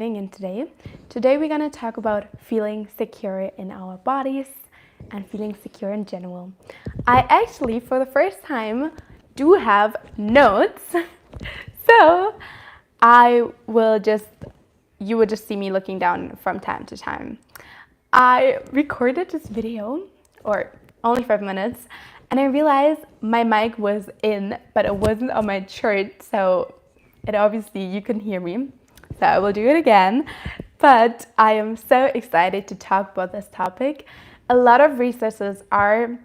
In today we're going to talk about feeling secure in our bodies and feeling secure in general. I actually, for the first time, do have notes. So you will just see me looking down from time to time. I recorded this video, or only 5 minutes, and I realized my mic was in, but it wasn't on my shirt, so obviously you can hear me. So I will do it again, but I am so excited to talk about this topic. A lot of resources are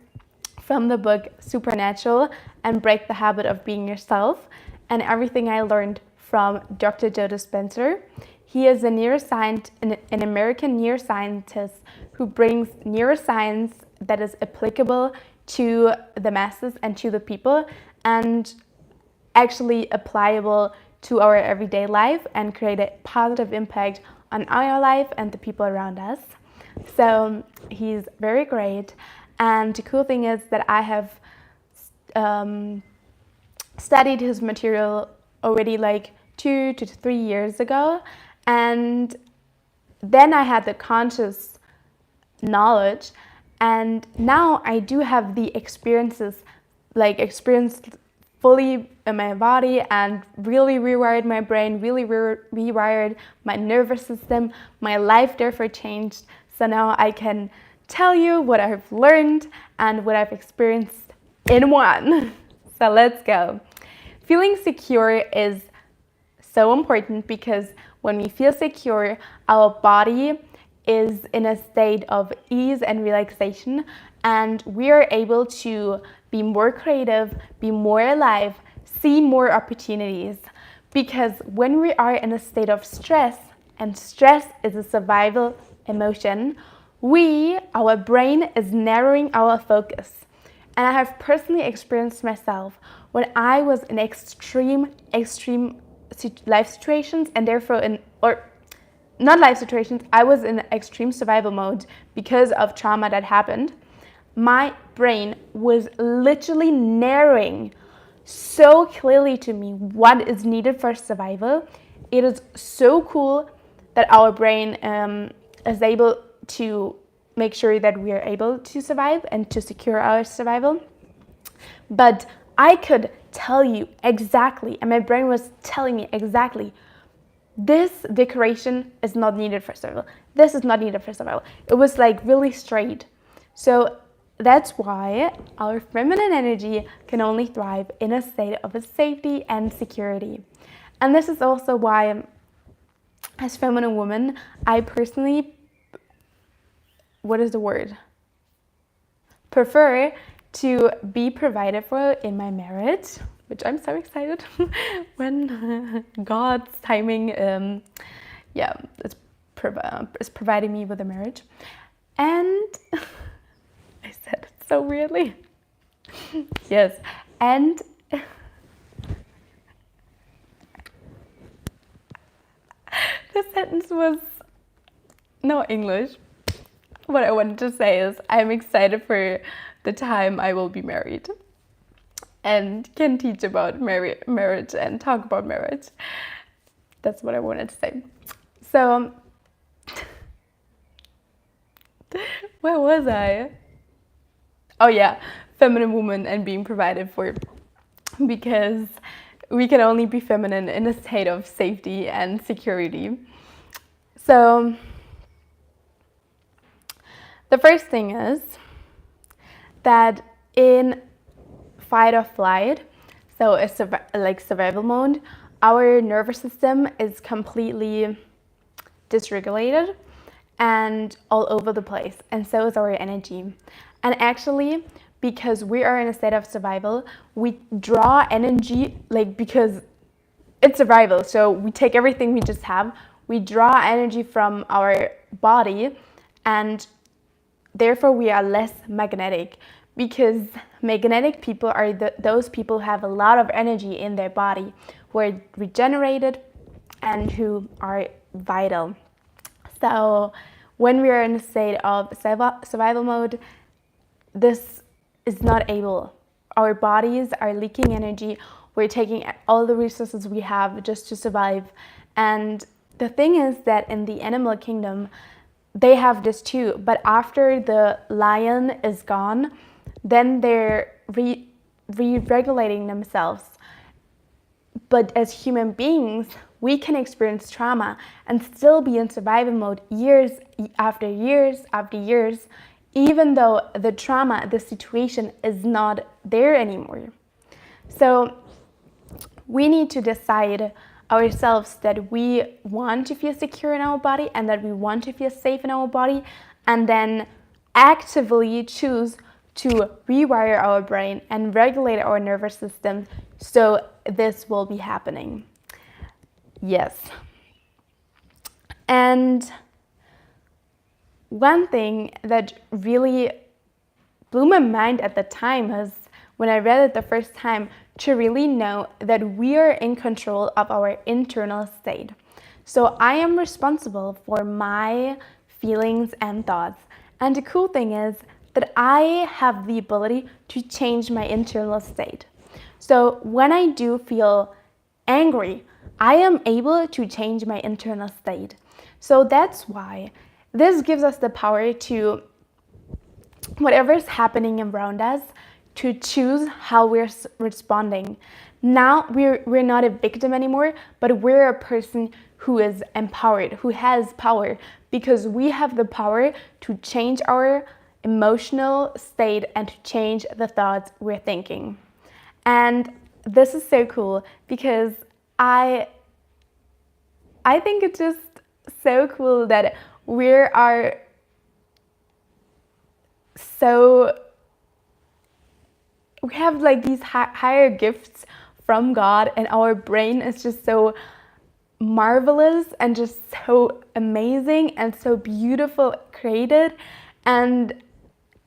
from the book Supernatural and Break the Habit of Being Yourself, and everything I learned from Dr. Joe Dispenza. He is an American neuroscientist who brings neuroscience that is applicable to the masses and to the people, and actually applicable to our everyday life and create a positive impact on our life and the people around us. So he's very great. And the cool thing is that I have studied his material already like 2 to 3 years ago. And then I had the conscious knowledge. And now I do have the experienced fully in my body and really rewired my brain, really rewired my nervous system. My life therefore changed. So now I can tell you what I've learned and what I've experienced in one. So let's go. Feeling secure is so important because when we feel secure, our body is in a state of ease and relaxation, and we are able to be more creative, be more alive, see more opportunities. Because when we are in a state of stress, and stress is a survival emotion, our brain is narrowing our focus. And I have personally experienced myself when I was in extreme life situations, and therefore not life situations, I was in extreme survival mode because of trauma that happened. My brain was literally narrowing so clearly to me what is needed for survival. It is so cool that our brain is able to make sure that we are able to survive and to secure our survival. But I could tell you exactly, and my brain was telling me exactly, this decoration is not needed for survival. This is not needed for survival. It was like really straight. So that's why our feminine energy can only thrive in a state of safety and security. And this is also why, as feminine woman, I personally, prefer to be provided for in my marriage, which I'm so excited when God's timing is providing me with a marriage. And I said it so weirdly. Yes, and the sentence was no English. What I wanted to say is I'm excited for the time I will be married and can teach about marriage and talk about marriage. That's what I wanted to say. So, where was I? Oh yeah, feminine woman and being provided for, because we can only be feminine in a state of safety and security. So, the first thing is that in fight or flight, so a survival mode, our nervous system is completely dysregulated and all over the place, and so is our energy. And actually, because we are in a state of survival, we draw energy, because it's survival, so we take everything we just have, we draw energy from our body, and therefore we are less magnetic, because magnetic people are those people who have a lot of energy in their body, who are regenerated and who are vital. So when we are in a state of survival mode, this is not able. Our bodies are leaking energy. We're taking all the resources we have just to survive. And the thing is that in the animal kingdom, they have this too, but after the lion is gone, then they're re-regulating themselves. But as human beings, we can experience trauma and still be in survival mode years after years after years, even though the trauma, the situation is not there anymore. So we need to decide ourselves that we want to feel secure in our body and that we want to feel safe in our body, and then actively choose to rewire our brain and regulate our nervous system so this will be happening. Yes. And one thing that really blew my mind at the time was when I read it the first time, to really know that we are in control of our internal state. So I am responsible for my feelings and thoughts. And the cool thing is that I have the ability to change my internal state. So when I do feel angry, I am able to change my internal state. So that's why this gives us the power to, whatever is happening around us, to choose how we're responding. Now we're not a victim anymore, but we're a person who is empowered, who has power, because we have the power to change our emotional state and to change the thoughts we're thinking. And this is so cool because I think it's just so cool that we are so, we have like these higher gifts from God, and our brain is just so marvelous and just so amazing and so beautiful created, and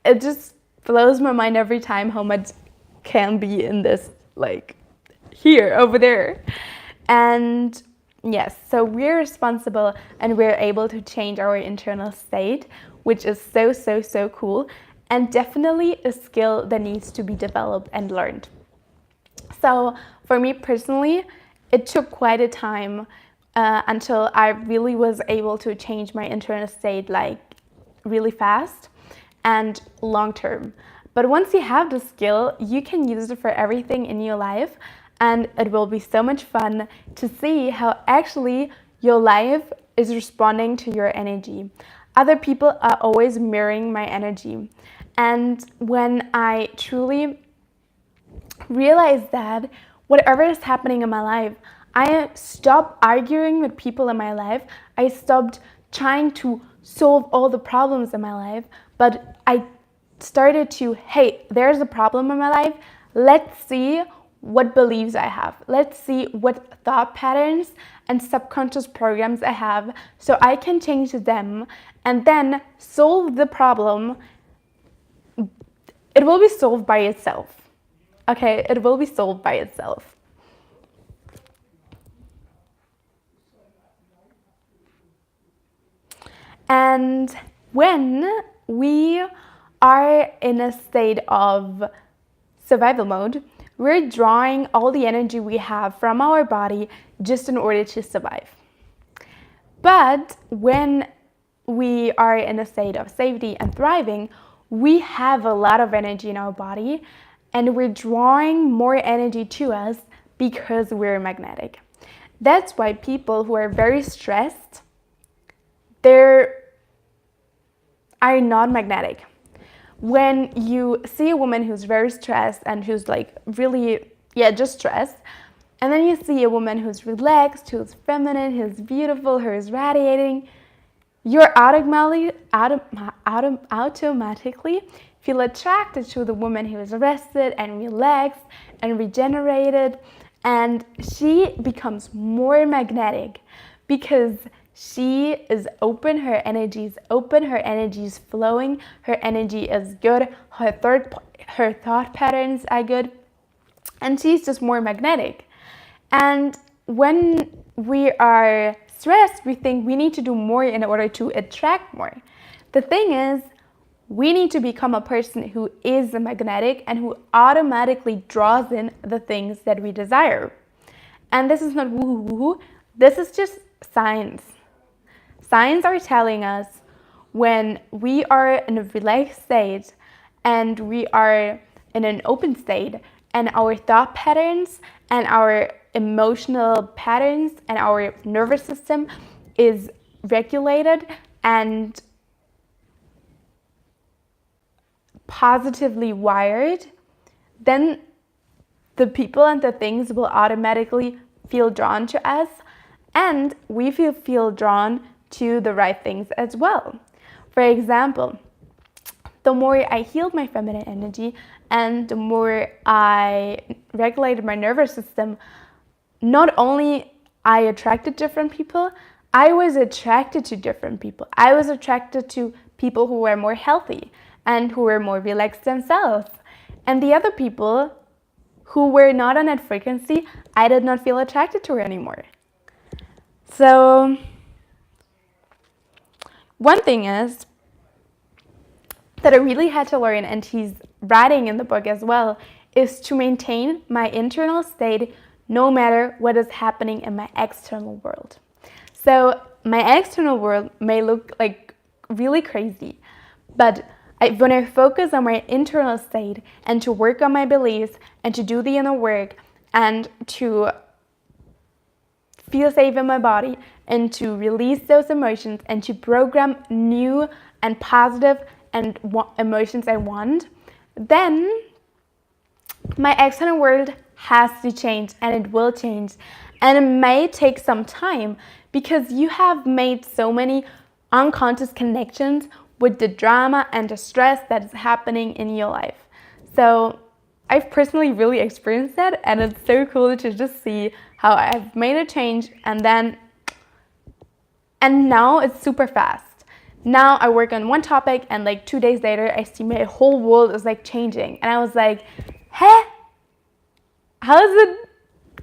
it just blows my mind every time how much can be in this, like here, over there. And yes, so we're responsible and we're able to change our internal state, which is so cool, and definitely a skill that needs to be developed and learned. So for me personally, it took quite a time until I really was able to change my internal state, like really fast and long term. But once you have the skill, you can use it for everything in your life, and it will be so much fun to see how actually your life is responding to your energy. Other people are always mirroring my energy. And when I truly realized that whatever is happening in my life, I stopped arguing with people in my life. I stopped trying to solve all the problems in my life, but I started to, hey, there's a problem in my life. Let's see what beliefs I have. Let's see what thought patterns and subconscious programs I have so I can change them and then solve the problem. It will be solved by itself. Okay, it will be solved by itself. And when we are in a state of survival mode, we're drawing all the energy we have from our body just in order to survive. But when we are in a state of safety and thriving, we have a lot of energy in our body and we're drawing more energy to us because we're magnetic. That's why people who are very stressed, they are not magnetic. When you see a woman who's very stressed and who's like really, just stressed, and then you see a woman who's relaxed, who's feminine, who's beautiful, who's radiating, you're automatically feel attracted to the woman who is rested and relaxed and regenerated, and she becomes more magnetic because she is open, her energy is open, her energy is flowing, her energy is good, her thought patterns are good, and she's just more magnetic. And when we are stressed, we think we need to do more in order to attract more. The thing is, we need to become a person who is magnetic and who automatically draws in the things that we desire. And this is not woo-hoo-hoo. This is just signs. Signs are telling us when we are in a relaxed state and we are in an open state, and our thought patterns and our emotional patterns and our nervous system is regulated and positively wired, then the people and the things will automatically feel drawn to us, and we feel drawn to the right things as well. For example, the more I healed my feminine energy and the more I regulated my nervous system, not only I attracted different people, I was attracted to different people. I was attracted to people who were more healthy and who were more relaxed themselves. And the other people who were not on that frequency, I did not feel attracted to anymore. So one thing is that I really had to learn, and he's writing in the book as well, is to maintain my internal state no matter what is happening in my external world. So my external world may look like really crazy, but when I focus on my internal state and to work on my beliefs and to do the inner work and to feel safe in my body and to release those emotions and to program new and positive and emotions I want, then my external world has to change, and it will change. And it may take some time because you have made so many unconscious connections with the drama and the stress that is happening in your life. So I've personally really experienced that, and it's so cool to just see how I've made a change and now it's super fast. Now I work on one topic and like 2 days later I see my whole world is like changing, and I was like, hey, how is it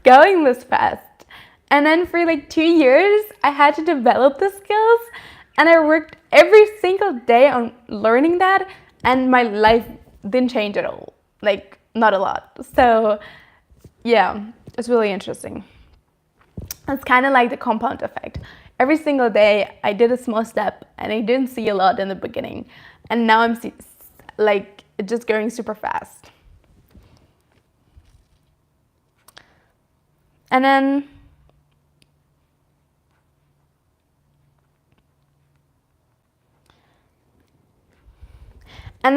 going this fast? And then for like 2 years I had to develop the skills, and I worked every single day on learning that, and my life didn't change at all, like not a lot. So yeah, it's really interesting. It's kind of like the compound effect. Every single day I did a small step, and I didn't see a lot in the beginning, and now I'm like it's just going super fast. And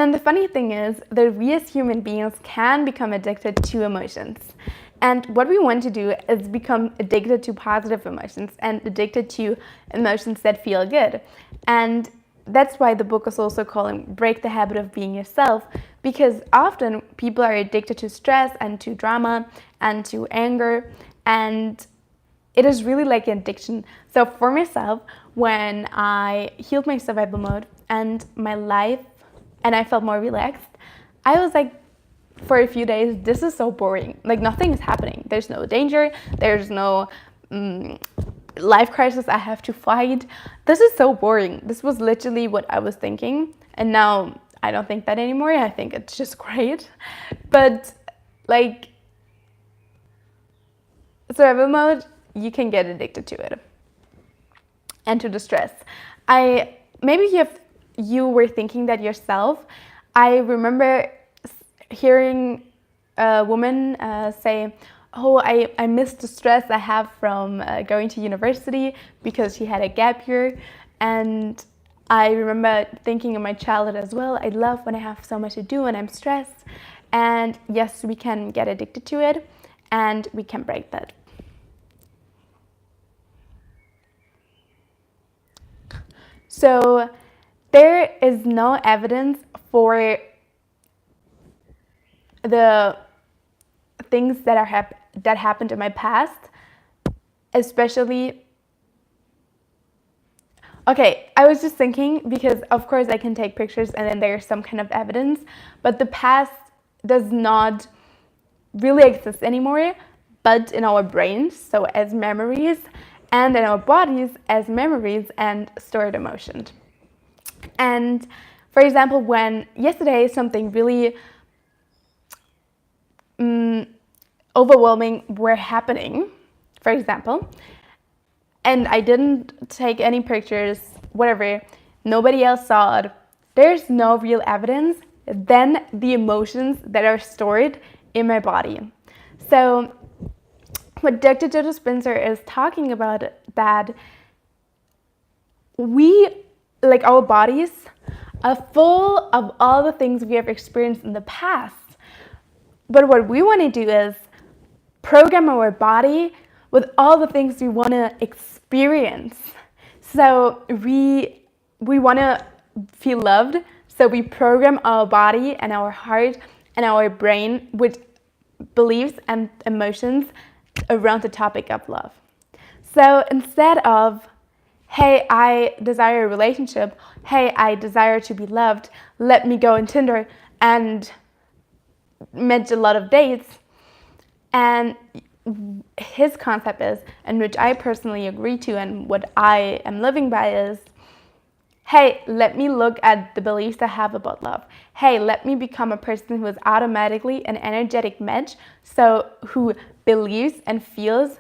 then the funny thing is that we as human beings can become addicted to emotions. And what we want to do is become addicted to positive emotions and addicted to emotions that feel good. And that's why the book is also calling Break the Habit of Being Yourself, because often people are addicted to stress and to drama and to anger, and it is really like an addiction. So for myself, when I healed my survival mode and my life and I felt more relaxed, I was like, for a few days, this is so boring. Like nothing is happening. There's no danger. There's no life crisis I have to fight. This is so boring. This was literally what I was thinking. And now I don't think that anymore. I think it's just great. But like survival mode, you can get addicted to it and to the stress. Maybe you were thinking that yourself. I remember hearing a woman say, oh, I miss the stress I have from going to university because she had a gap year. And I remember thinking in my childhood as well, I love when I have so much to do and I'm stressed. And yes, we can get addicted to it and we can break that. So there is no evidence for the things that happened in my past, especially. Okay, I was just thinking, because of course I can take pictures and then there's some kind of evidence, but the past does not really exist anymore, but in our brains, so as memories, and in our bodies as memories and stored emotions. And for example, when yesterday something really overwhelming were happening, for example, and I didn't take any pictures, whatever, nobody else saw it, there's no real evidence than the emotions that are stored in my body. So what Dr. Joe Dispenza is talking about, that we, like our bodies, are full of all the things we have experienced in the past. But what we want to do is program our body with all the things we want to experience. So we want to feel loved, so we program our body and our heart and our brain with beliefs and emotions around the topic of love. So instead of, hey, I desire a relationship, hey, I desire to be loved, let me go on Tinder and match a lot of dates. And his concept is, and which I personally agree to and what I am living by is, hey, let me look at the beliefs I have about love. Hey, let me become a person who is automatically an energetic match, so who believes and feels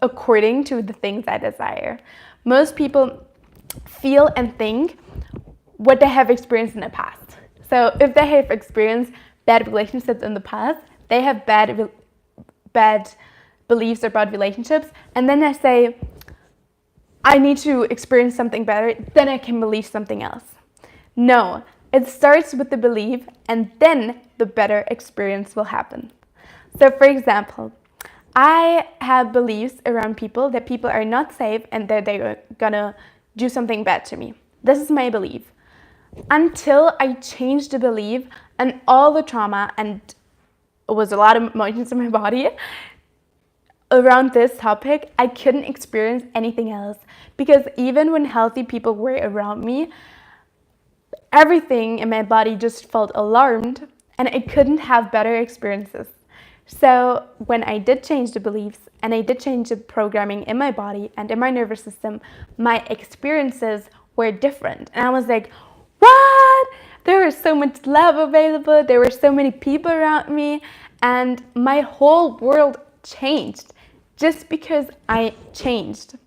according to the things I desire. Most people feel and think what they have experienced in the past. So if they have experienced bad relationships in the past, they have bad beliefs about relationships, and then they say, I need to experience something better, then I can believe something else. No, it starts with the belief, and then the better experience will happen. So for example, I have beliefs around people that people are not safe and that they're gonna do something bad to me. This is my belief. Until I changed the belief and all the trauma, and it was a lot of emotions in my body around this topic, I couldn't experience anything else. Because even when healthy people were around me, everything in my body just felt alarmed and I couldn't have better experiences. So when I did change the beliefs and I did change the programming in my body and in my nervous system, my experiences were different. And I was like, what? There was so much love available. There were so many people around me, and my whole world changed just because I changed.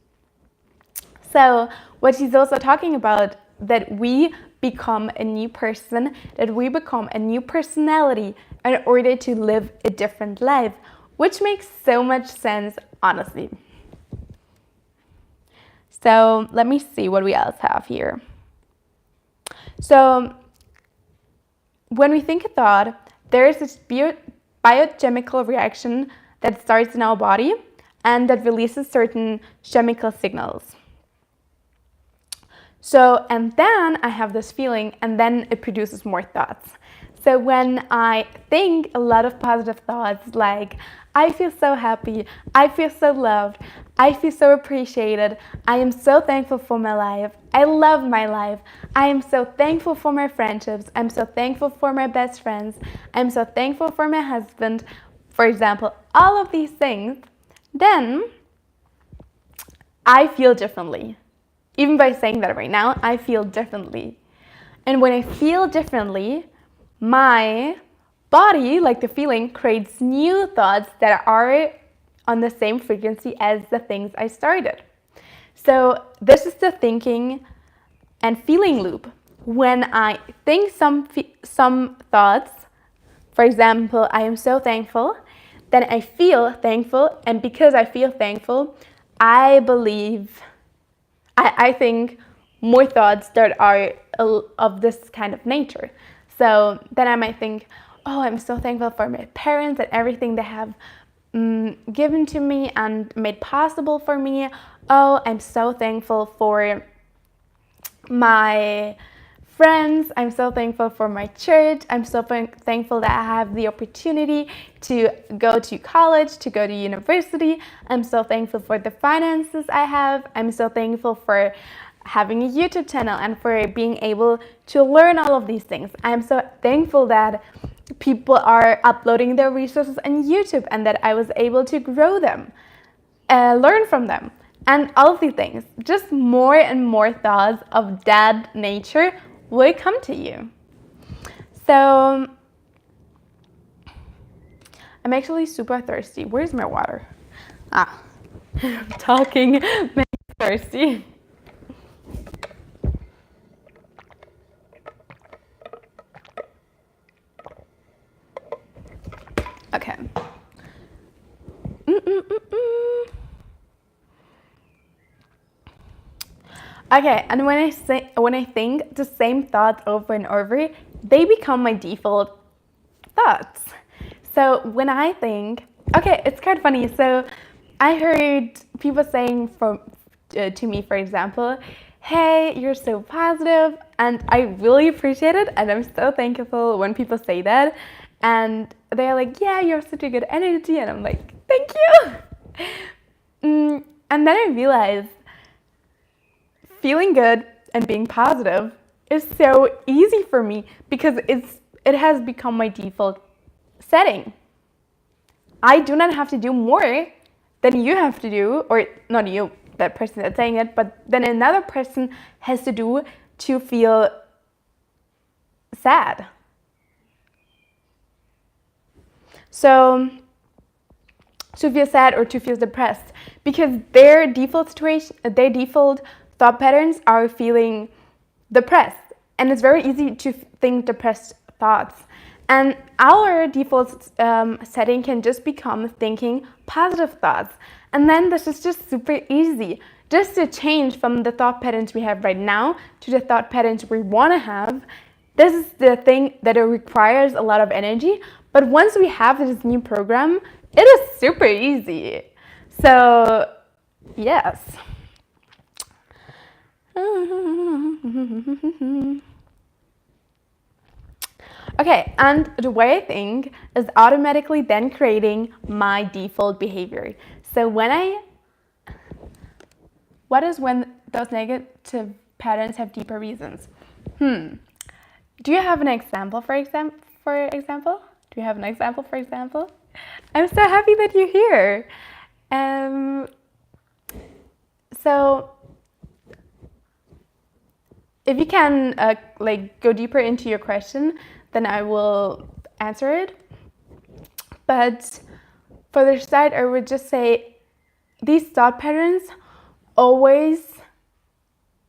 So what he's also talking about, that we become a new person, that we become a new personality in order to live a different life, which makes so much sense, honestly. So let me see what we else have here. So when we think a thought, there is this biochemical reaction that starts in our body and that releases certain chemical signals. So, and then I have this feeling, and then it produces more thoughts. So when I think a lot of positive thoughts like, I feel so happy, I feel so loved, I feel so appreciated, I am so thankful for my life, I love my life, I am so thankful for my friendships, I'm so thankful for my best friends, I'm so thankful for my husband, for example, all of these things, then I feel differently. Even by saying that right now, I feel differently. And when I feel differently, my body, like the feeling, creates new thoughts that are on the same frequency as the things I started. So this is the thinking and feeling loop. When I think some thoughts, for example, I am so thankful, then I feel thankful, and because I feel thankful, I think more thoughts that are of this kind of nature. So then I might think, oh, I'm so thankful for my parents and everything they have given to me and made possible for me. Oh, I'm so thankful for my friends. I'm so thankful for my church. I'm so thankful that I have the opportunity to go to college, to go to university. I'm so thankful for the finances I have. I'm so thankful for having a YouTube channel and for being able to learn all of these things. I'm so thankful that people are uploading their resources on YouTube and that I was able to grow them, learn from them, and all of these things. Just more and more thoughts of that nature will come to you. So I'm actually super thirsty. Where's my water? Talking makes me thirsty. Okay. Okay, and when I think the same thoughts over and over, they become my default thoughts. So when I think, okay, it's kind of funny. So I heard people saying to me, for example, hey, you're so positive, and I really appreciate it, and I'm so thankful when people say that, and they're like, yeah, you're such a good energy, and I'm like, thank you. And then I realized feeling good and being positive is so easy for me because it has become my default setting. I do not have to do more than you have to do, or not you, that person that's saying it, but then another person has to do to feel sad. So to feel sad or to feel depressed, because their default thought patterns are feeling depressed, and it's very easy to think depressed thoughts. And our default setting can just become thinking positive thoughts. And then this is just super easy. Just to change from the thought patterns we have right now to the thought patterns we want to have. This is the thing that it requires a lot of energy. But once we have this new program, it is super easy. So, yes. Okay, and the way I think is automatically then creating my default behavior. So what is when those negative patterns have deeper reasons? Do you have an example, for example? Do you have an example, for example? I'm so happy that you're here. So if you can go deeper into your question, then I will answer it. But for the start, I would just say these thought patterns always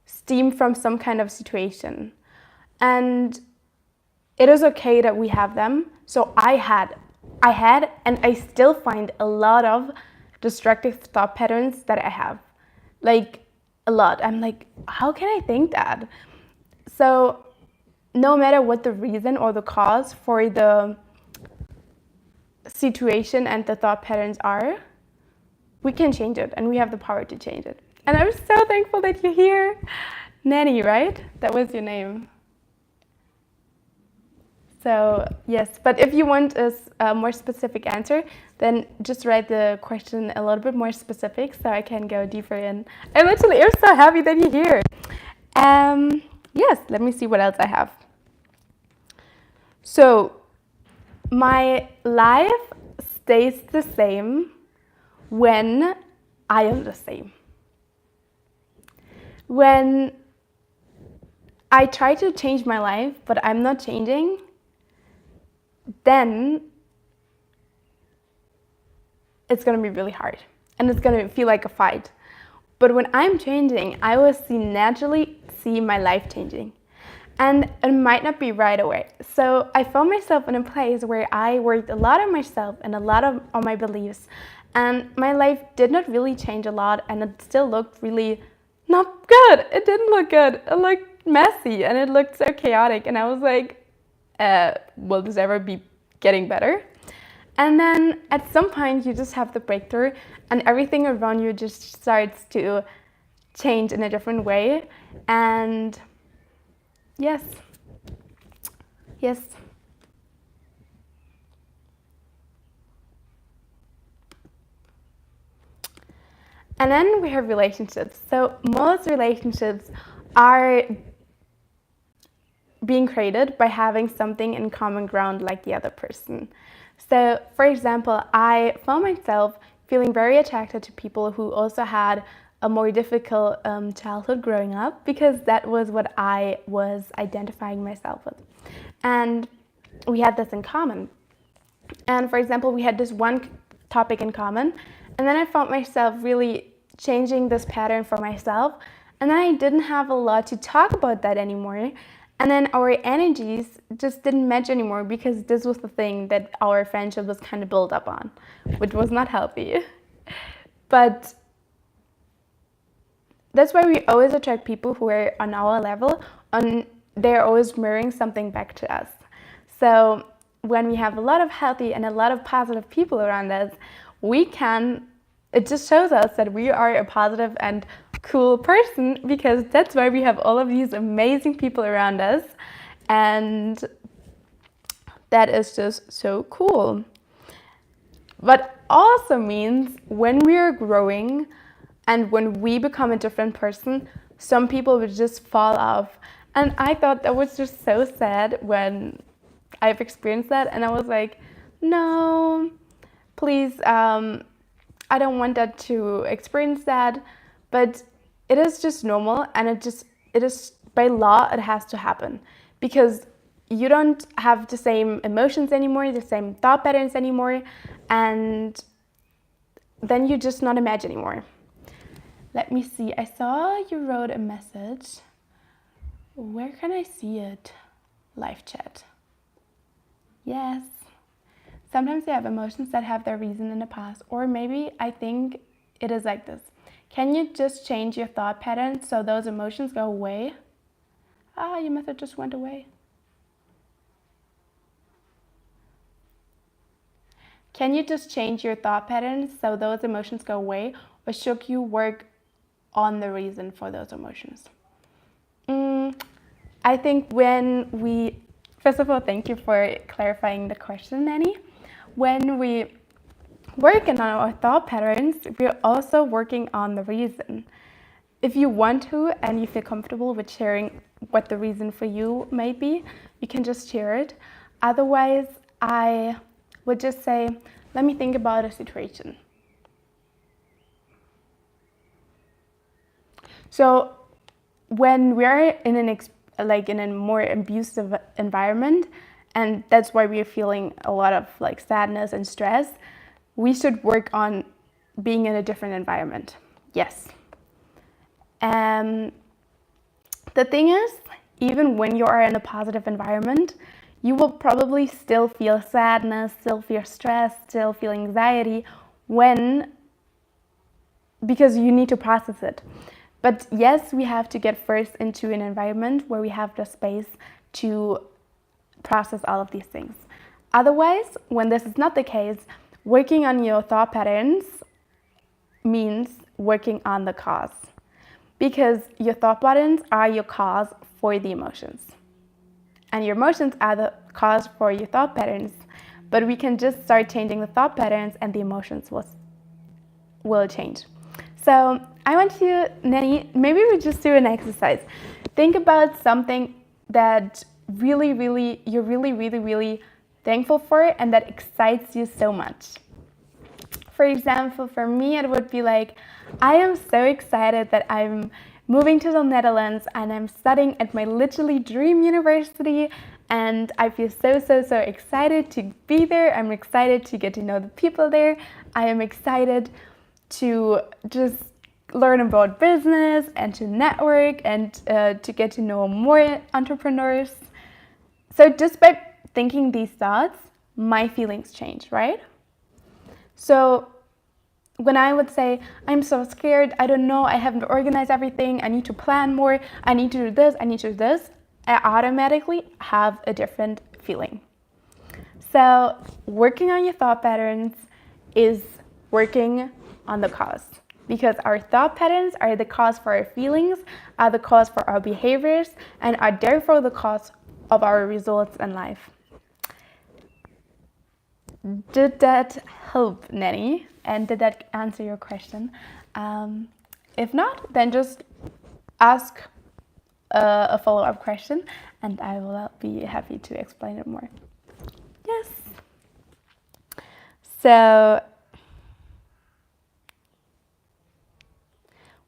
stem from some kind of situation. And it is okay that we have them. So I had, and I still find a lot of destructive thought patterns that I have. Like, a lot. I'm like, how can I think that? So no matter what the reason or the cause for the situation and the thought patterns are, we can change it, and we have the power to change it. And I'm so thankful that you're here. Nanny, right? That was your name. So yes, but if you want a more specific answer, then just write the question a little bit more specific so I can go deeper in. I literally am so happy that you're here. Yes, let me see what else I have. So my life stays the same when I am the same. When I try to change my life, but I'm not changing, then it's going to be really hard and it's going to feel like a fight. But when I'm changing, I will naturally see my life changing. And it might not be right away. So I found myself in a place where I worked a lot on myself and a lot on my beliefs. And my life did not really change a lot, and it still looked really not good. It didn't look good. It looked messy and it looked so chaotic. And I was like, will this ever be getting better? And then at some point you just have the breakthrough and everything around you just starts to change in a different way. And yes. And then we have relationships. So most relationships are being created by having something in common ground like the other person. So for example, I found myself feeling very attracted to people who also had a more difficult childhood growing up, because that was what I was identifying myself with. And we had this in common. And for example, we had this one topic in common, And then I found myself really changing this pattern for myself. And then I didn't have a lot to talk about that anymore. And then our energies just didn't match anymore because this was the thing that our friendship was kind of built up on, which was not healthy. But that's why we always attract people who are on our level, and they're always mirroring something back to us. So when we have a lot of healthy and a lot of positive people around us, it just shows us that we are a positive and cool person, because that's why we have all of these amazing people around us, and that is just so cool. But also means when we are growing and when we become a different person, some people would just fall off. And I thought that was just so sad when I've experienced that, and I was like, no, please, I don't want that to experience that. But it is just normal, and it is by law, it has to happen, because you don't have the same emotions anymore, the same thought patterns anymore, and then you just not a match anymore. Let me see, I saw you wrote a message. Where can I see it? Live chat. Yes. Sometimes you have emotions that have their reason in the past, or maybe I think it is like this. Can you just change your thought patterns so those emotions go away? Your message just went away. Can you just change your thought patterns so those emotions go away, or should you work on the reason for those emotions? I think first of all, thank you for clarifying the question, Nanny. When we work on our thought patterns, we're also working on the reason. If you want to and you feel comfortable with sharing what the reason for you may be, you can just share it. Otherwise, I would just say, let me think about a situation. So when we're in a more abusive environment, and that's why we're feeling a lot of sadness and stress, we should work on being in a different environment. Yes. The thing is, even when you are in a positive environment, you will probably still feel sadness, still feel stress, still feel anxiety because you need to process it. But yes, we have to get first into an environment where we have the space to process all of these things. Otherwise, when this is not the case, working on your thought patterns means working on the cause, because your thought patterns are your cause for the emotions, and your emotions are the cause for your thought patterns. But we can just start changing the thought patterns, and the emotions will change. So I want you, Nanny, maybe we just do an exercise. Think about something that you're really thankful for, and that excites you so much. For example, for me, it would be like, I am so excited that I'm moving to the Netherlands and I'm studying at my literally dream university, and I feel so excited to be there. I'm excited to get to know the people there. I am excited to just learn about business and to network and to get to know more entrepreneurs. So just by thinking these thoughts, my feelings change, right? So when I would say, I'm so scared, I don't know, I haven't organized everything, I need to plan more, I need to do this, I automatically have a different feeling. So working on your thought patterns is working on the cause, because our thought patterns are the cause for our feelings, are the cause for our behaviors, and are therefore the cause of our results in life. Did that help, Nanny? And did that answer your question? If not, then just ask a follow-up question, and I will be happy to explain it more. Yes. So,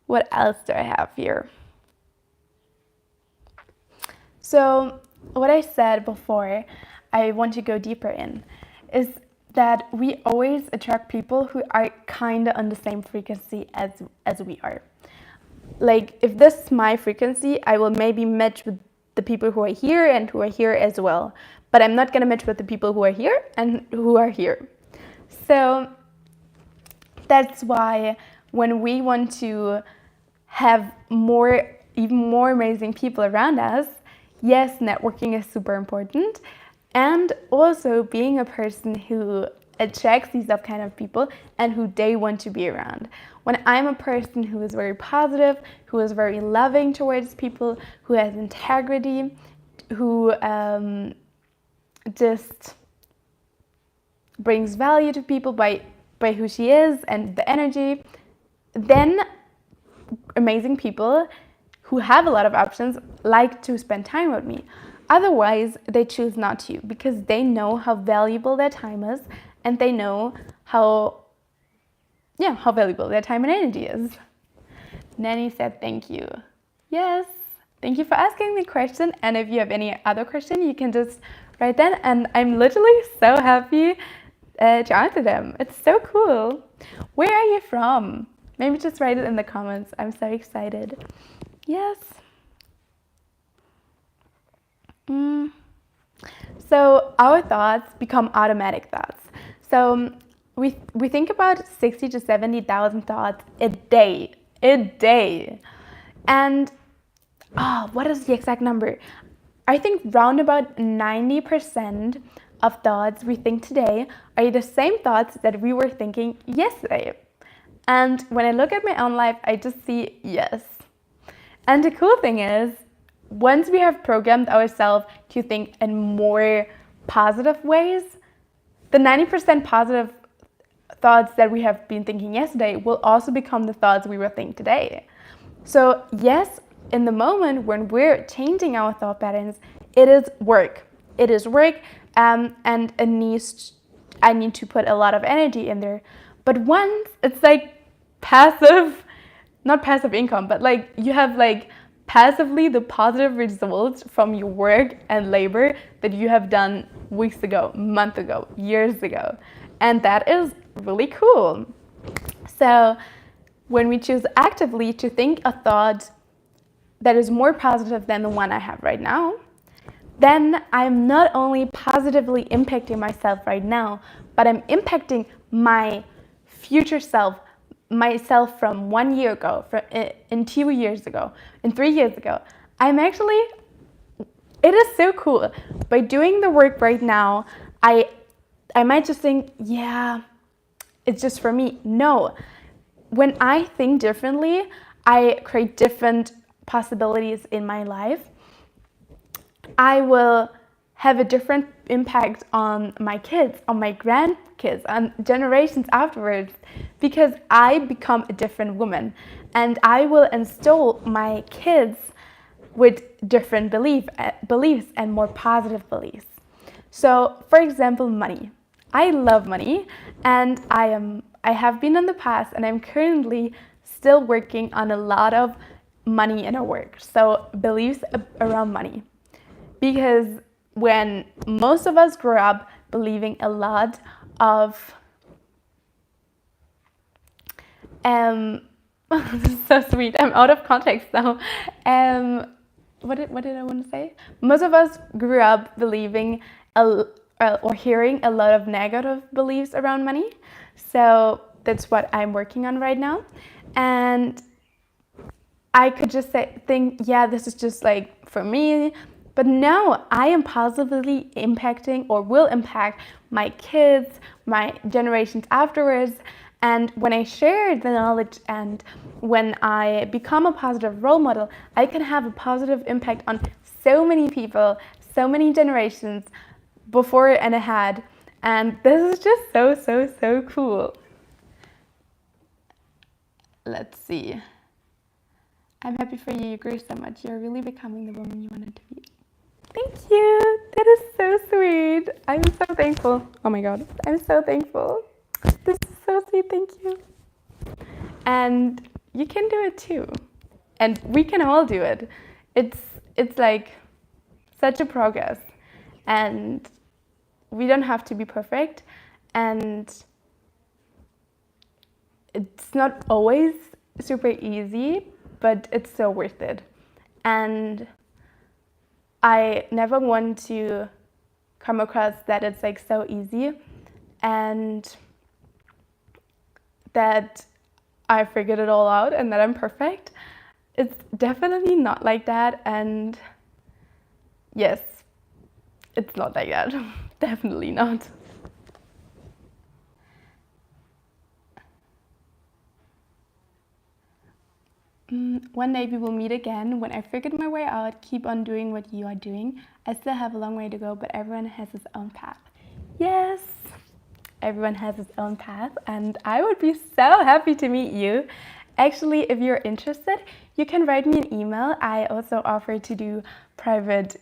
what else do I have here? So, what I said before, I want to go deeper in, is that we always attract people who are kind of on the same frequency as we are. Like, if this is my frequency, I will maybe match with the people who are here and who are here as well. But I'm not going to match with the people who are here and who are here. So that's why when we want to have even more amazing people around us, yes, networking is super important. And also being a person who attracts these kind of people and who they want to be around. When I'm a person who is very positive, who is very loving towards people, who has integrity, who just brings value to people by who she is and the energy, then amazing people who have a lot of options like to spend time with me. Otherwise, they choose not to because they know how valuable their time is and they know how valuable their time and energy is. Nanny said thank you. Yes, thank you for asking the question. And if you have any other question, you can just write them. And I'm literally so happy to answer them. It's so cool. Where are you from? Maybe just write it in the comments. I'm so excited. Yes. So our thoughts become automatic thoughts. So we think about 60 to 70,000 thoughts a day. And what is the exact number? I think round about 90% of thoughts we think today are the same thoughts that we were thinking yesterday. And when I look at my own life, I just see yes. And the cool thing is, once we have programmed ourselves to think in more positive ways, the 90% positive thoughts that we have been thinking yesterday will also become the thoughts we will think today. So yes, in the moment when we're changing our thought patterns, it is work. And I need to put a lot of energy in there. But once it's like not passive income, but like you have like passively the positive results from your work and labor that you have done weeks ago, months ago, years ago. And that is really cool. So when we choose actively to think a thought that is more positive than the one I have right now, then I'm not only positively impacting myself right now, but I'm impacting my future self, myself from 1 year ago, in 2 years ago, in 3 years ago. It is so cool. By doing the work right now, I might just think, yeah, it's just for me. No. When I think differently, I create different possibilities in my life. I will have a different impact on my kids, on my grandkids, on generations afterwards, because I become a different woman and I will instill my kids with different beliefs and more positive beliefs. So, for example, money. I love money and I have been in the past and I'm currently still working on a lot of money in our work. So, beliefs around money. Because when most of us grew up believing a lot of this is so sweet. I'm out of context now. What did I want to say? Most of us grew up believing or hearing a lot of negative beliefs around money. So that's what I'm working on right now. And I could just think, yeah, this is just like for me. But no, I am positively impacting or will impact my kids, my generations afterwards. And when I share the knowledge and when I become a positive role model, I can have a positive impact on so many people, so many generations before and ahead. And this is just so cool. Let's see. I'm happy for you. You grew so much. You're really becoming the woman you wanted to be. Thank you. That is so sweet. I'm so thankful. Oh my God. I'm so thankful. This is so sweet. Thank you. And you can do it too. And we can all do it. It's like such a progress. And we don't have to be perfect. And it's not always super easy, but it's so worth it. And I never want to come across that it's like so easy and that I figured it all out and that I'm perfect. It's definitely not like that. And yes, it's not like that. Definitely not. One day we will meet again. When I figured my way out, keep on doing what you are doing. I still have a long way to go, but everyone has his own path. Yes, everyone has his own path, and I would be so happy to meet you. Actually, if you're interested, you can write me an email. I also offer to do private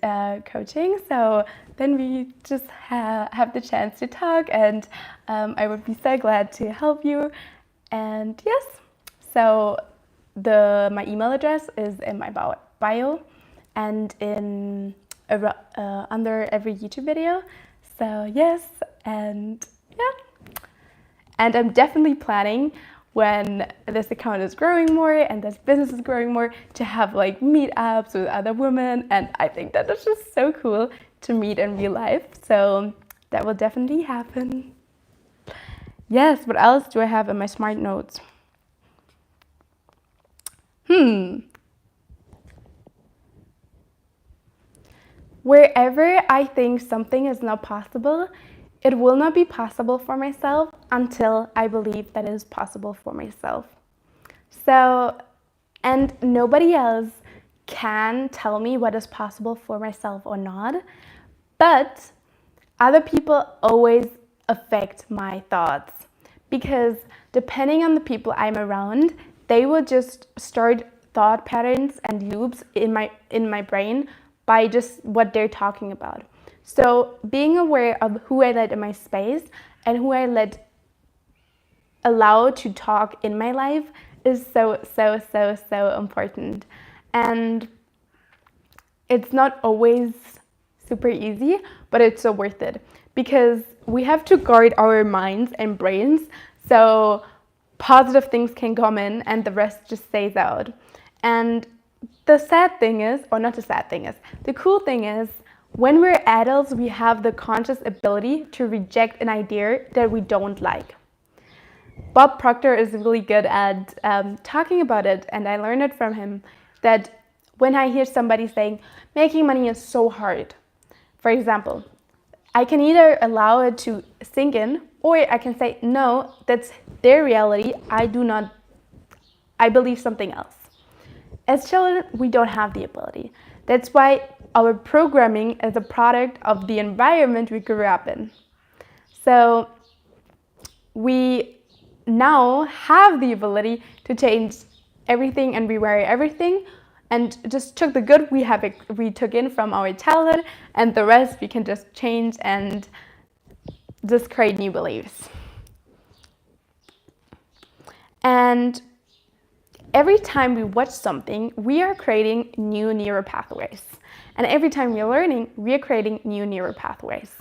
coaching, so then we just have the chance to talk, and I would be so glad to help you. And yes, so my email address is in my bio and in under every YouTube video. So yes, and yeah. And I'm definitely planning, when this account is growing more and this business is growing more, to have like meetups with other women. And I think that is just so cool to meet in real life. So that will definitely happen. Yes, what else do I have in my smart notes? Wherever I think something is not possible, it will not be possible for myself until I believe that it is possible for myself. So, and nobody else can tell me what is possible for myself or not, but other people always affect my thoughts, because depending on the people I'm around, they will just start thought patterns and loops in my brain by just what they're talking about. So being aware of who I let in my space and who I allow to talk in my life is so important. And it's not always super easy, but it's so worth it, because we have to guard our minds and brains so positive things can come in and the rest just stays out. And the sad thing is, or not the sad thing is, the cool thing is, when we're adults, we have the conscious ability to reject an idea that we don't like. Bob Proctor is really good at talking about it, and I learned it from him, that when I hear somebody saying, making money is so hard, for example, I can either allow it to sink in, or I can say, no, that's their reality. I believe something else. As children, we don't have the ability. That's why our programming is a product of the environment we grew up in. So we now have the ability to change everything and rewire everything, and just took the good we took in from our childhood, and the rest we can just change and just create new beliefs. And every time we watch something, we are creating new neural pathways. And every time we're learning, we are creating new neural pathways.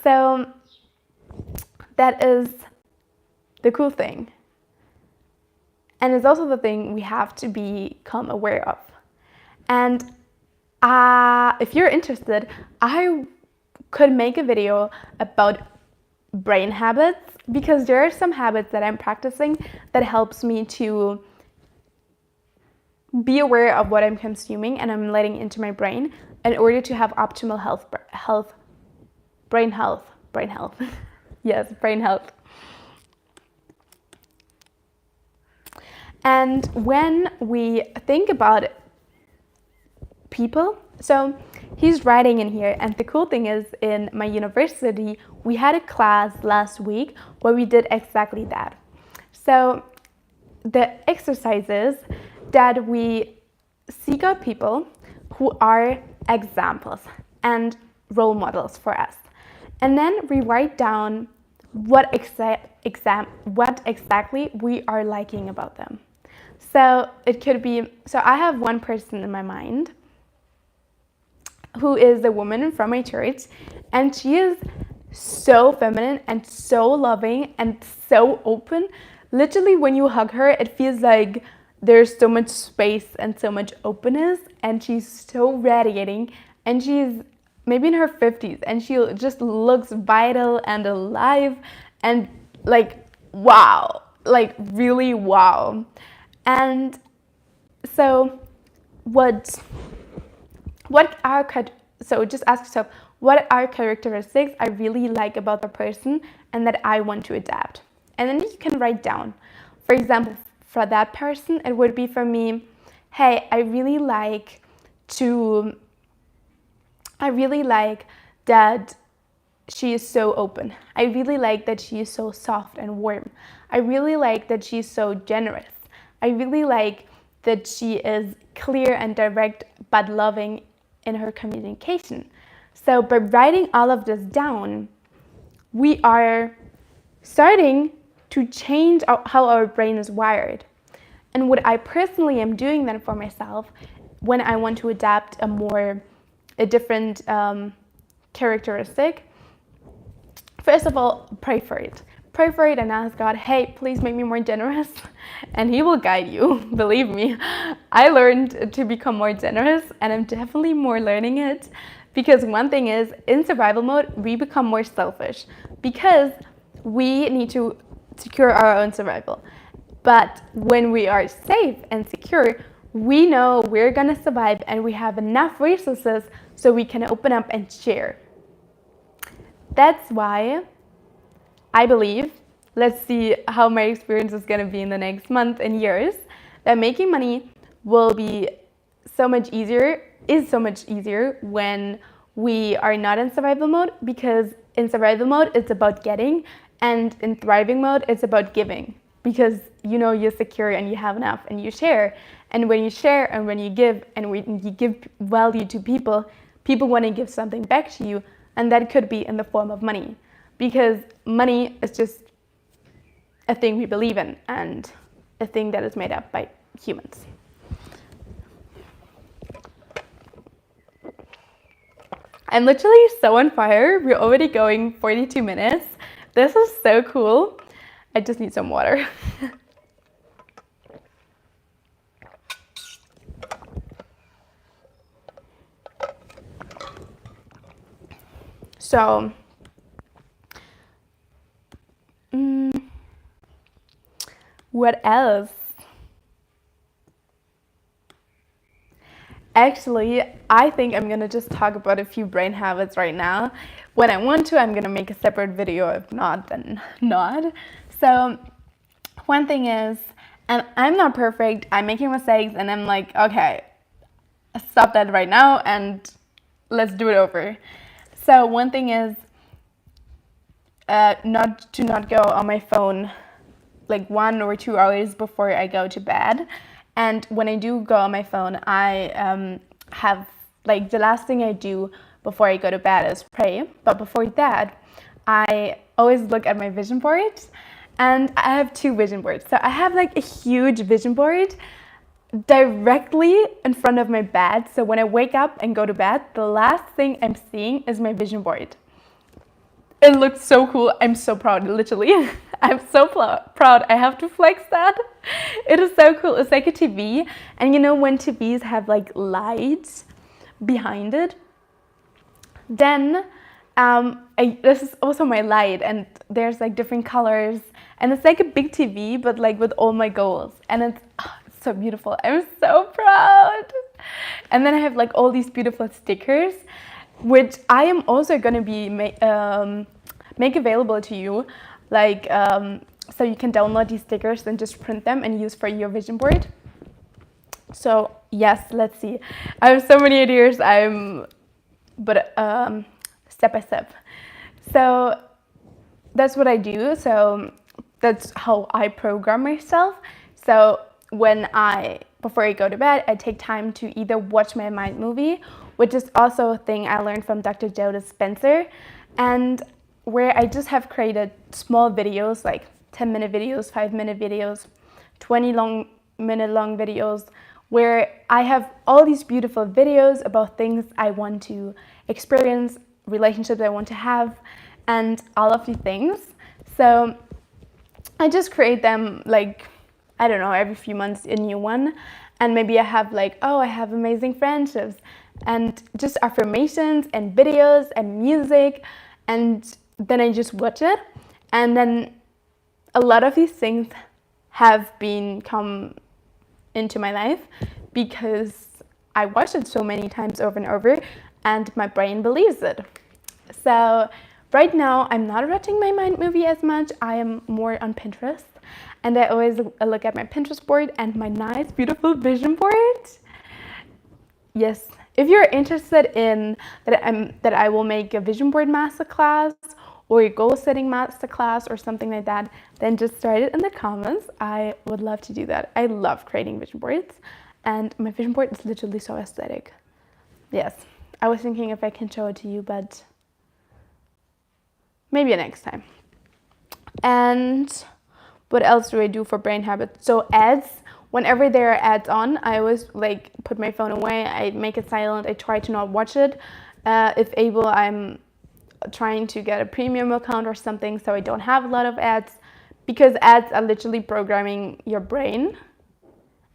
So that is the cool thing. And it's also the thing we have to become aware of. And if you're interested, I could make a video about brain habits, because there are some habits that I'm practicing that helps me to be aware of what I'm consuming and I'm letting into my brain in order to have optimal brain health. Yes, brain health. And when we think about people, so he's writing in here, and the cool thing is, in my university, we had a class last week where we did exactly that. So the exercises that we seek out people who are examples and role models for us. And then we write down what exactly we are liking about them. So it could be, so I have one person in my mind who is a woman from my church, and she is so feminine and so loving and so open. Literally, when you hug her, it feels like there's so much space and so much openness, and she's so radiating, and she's maybe in her 50s, and she just looks vital and alive and like wow, like really wow. And so what are so just ask yourself, what are characteristics I really like about the person and that I want to adapt? And then you can write down. For example, for that person, it would be for me, hey, I really like that she is so open. I really like that she is so soft and warm. I really like that she's so generous. I really like that she is clear and direct but loving in her communication. So by writing all of this down, we are starting to change how our brain is wired. And what I personally am doing then for myself when I want to adapt a different characteristic, first of all, pray for it. Pray for it and ask God, hey, please make me more generous. And He will guide you. Believe me, I learned to become more generous, and I'm definitely more learning it. Because one thing is, in survival mode, we become more selfish because we need to secure our own survival. But when we are safe and secure, we know we're gonna survive and we have enough resources so we can open up and share. That's why I believe, let's see how my experience is going to be in the next month and years, that making money will be so much easier when we are not in survival mode, because in survival mode, it's about getting, and in thriving mode, it's about giving, because you know you're secure and you have enough and you share. And when you share and when you give and when you give value to people, people want to give something back to you, and that could be in the form of money. Because money is just a thing we believe in and a thing that is made up by humans. I'm literally so on fire. We're already going 42 minutes. This is so cool. I just need some water. So, what else? Actually, I think I'm gonna just talk about a few brain habits right now. When I want to, I'm gonna make a separate video. If not, then not. So, one thing is, and I'm not perfect, I'm making mistakes, and I'm like, okay, stop that right now and let's do it over. So, one thing is not go on my phone like 1 or 2 hours before I go to bed. And when I do go on my phone, I have, like, the last thing I do before I go to bed is pray. But before that, I always look at my vision board. And I have 2 vision boards. So I have like a huge vision board directly in front of my bed. So when I wake up and go to bed, the last thing I'm seeing is my vision board. It looks so cool. I'm so proud, literally. I'm so proud. I have to flex that. It is so cool. It's like a TV. And you know when TVs have like lights behind it? Then this is also my light, and there's like different colors. And it's like a big TV, but like with all my goals. And it's so beautiful. I'm so proud. And then I have like all these beautiful stickers, which I am also going to be make available to you, like so you can download these stickers and just print them and use for your vision board. So yes, let's see. I have so many ideas. But step by step. So that's what I do. So that's how I program myself. So before I go to bed, I take time to either watch my mind movie, which is also a thing I learned from Dr. Joe Dispenza, and where I just have created small videos, like 10-minute videos, 5-minute videos, 20-minute long videos, where I have all these beautiful videos about things I want to experience, relationships I want to have, and all of these things. So I just create them like, I don't know, every few months a new one. And maybe I have like, oh, I have amazing friendships, and just affirmations and videos and music, and then I just watch it. And then a lot of these things have been come into my life because I watched it so many times over and over, and my brain believes it. So right now I'm not watching my mind movie as much. I am more on Pinterest, and I always look at my Pinterest board and my nice beautiful vision board. Yes, if you're interested in that I will make a vision board masterclass or a goal setting masterclass or something like that, then just start it in the comments. I would love to do that. I love creating vision boards, and my vision board is literally so aesthetic. Yes, I was thinking if I can show it to you, but maybe next time. And what else do I do for brain habits? So ads, whenever there are ads on, I always like put my phone away. I make it silent. I try to not watch it. If able, I'm trying to get a premium account or something so I don't have a lot of ads, because ads are literally programming your brain,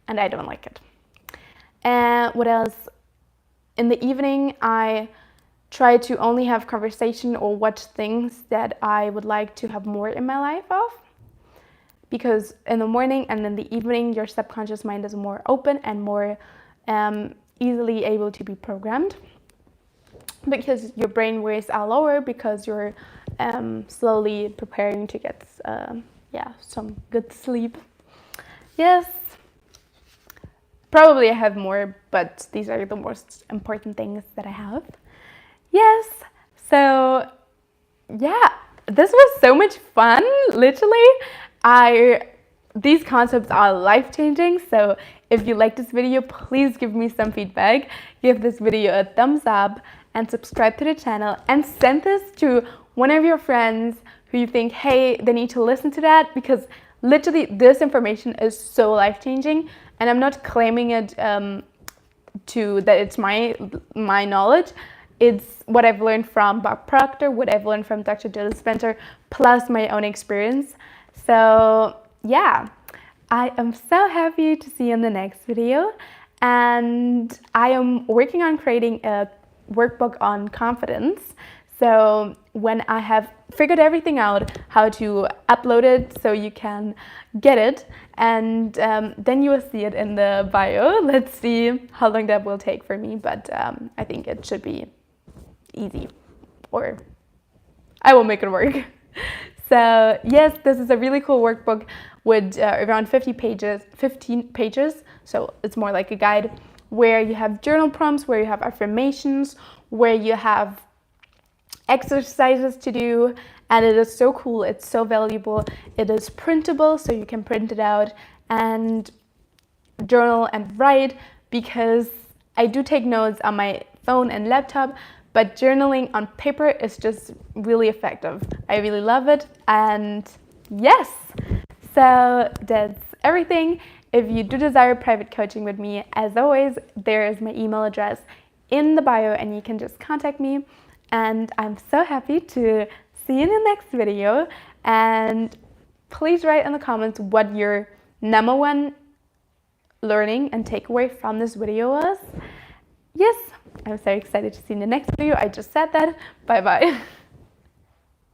and I don't like it. And what else? In the evening, I try to only have conversation or watch things that I would like to have more in my life of, because in the morning and in the evening your subconscious mind is more open and more easily able to be programmed, because your brain waves are lower, because you're slowly preparing to get some good sleep. Yes, probably I have more, but these are the most important things that I have. Yes, so yeah, this was so much fun. Literally, these concepts are life-changing. So if you like this video, please give me some feedback. Give this video a thumbs up and subscribe to the channel, and send this to one of your friends who you think, hey, they need to listen to that, because literally this information is so life-changing, and I'm not claiming it that it's my knowledge. It's what I've learned from Bob Proctor, what I've learned from Dr. Joe Dispenza, plus my own experience. So yeah, I am so happy to see you in the next video. And I am working on creating a workbook on confidence. So when I have figured everything out, how to upload it so you can get it, and then you will see it in the bio. Let's see how long that will take for me, but I think it should be easy, or I will make it work. So yes, this is a really cool workbook with around 15 pages. So it's more like a guide, where you have journal prompts, where you have affirmations, where you have exercises to do, and it is so cool. It's so valuable. It is printable, so you can print it out and journal and write, because I do take notes on my phone and laptop, but journaling on paper is just really effective. I really love it. And yes, so that's everything. If you do desire private coaching with me, as always, there is my email address in the bio, and you can just contact me. And I'm so happy to see you in the next video. And please write in the comments what your number one learning and takeaway from this video was. Yes, I'm so excited to see you in the next video. I just said that. Bye bye.